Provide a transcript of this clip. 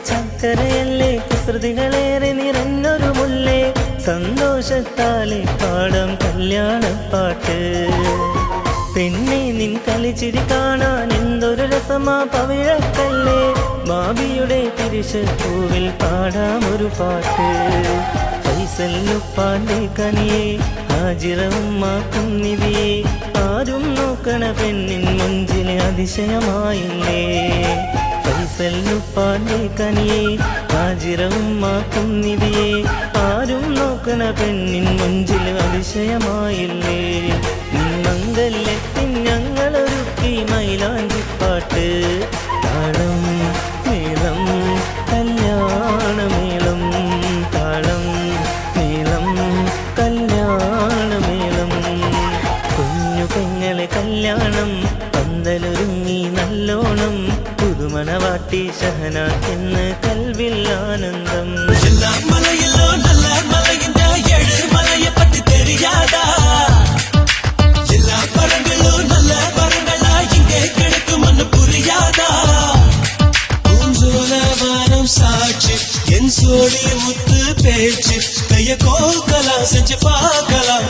ചക്കരയല്ലേ കുസൃതികളേറെ നിറഞ്ഞൊരു മുല്ലേ സന്തോഷത്താലെ പാടാം കല്യാണപ്പാട്ട് പെണ്ണെ നിൻ കളിച്ചിരി കാണാൻ എന്തൊരു രസമാ പവിഴക്കല്ലേ ബാബിയുടെ തിരിശപ്പൂവിൽ പാടാം ഒരു പാട്ട് ഫൈസലുപ്പാന്റെ കനിയെ ഹാജിറ ഉമ്മാക്കും നിധിയെ ആരും നോക്കണ പെണ്ണിൻ മുഞ്ചിലെ അതിശയമായില്ലേ ഫൈസലുപ്പാന്റെ കനിയെ ഹാജിറ ഉമ്മാക്കും നിധിയെ ആരും നോക്കണ പെണ്ണിൻ മുഞ്ചിൽ അതിശയമായില്ലേ മംഗല്യത്തിൻ ഞങ്ങളൊരുക്കി മൈലാഞ്ചിപ്പാട്ട് താളം മേളം കല്യാണമേളം താളം മേളം കല്യാണമേളം കുഞ്ഞു പെങ്ങളെ കല്യാണം പന്തലൊരുങ്ങി നല്ലോണം പുതുമണവാട്ടി ഷഹനാക്കെന്ന് കൽവിൽ ആനന്ദം എല്ലാം മലയിലോ നല്ല മലയിന്റെ ഏഴ് മലയെ പറ്റി തെരിയാതാ எல்லா பழங்களும் நல்ல பழங்களா இங்கே கிடைக்கும்னு புரியாதா பூஞ்சோல வானம் சாட்சி என் சோடி முத்து பேச்சு கைய கோக்கலாம் செஞ்சு பார்க்கலாம்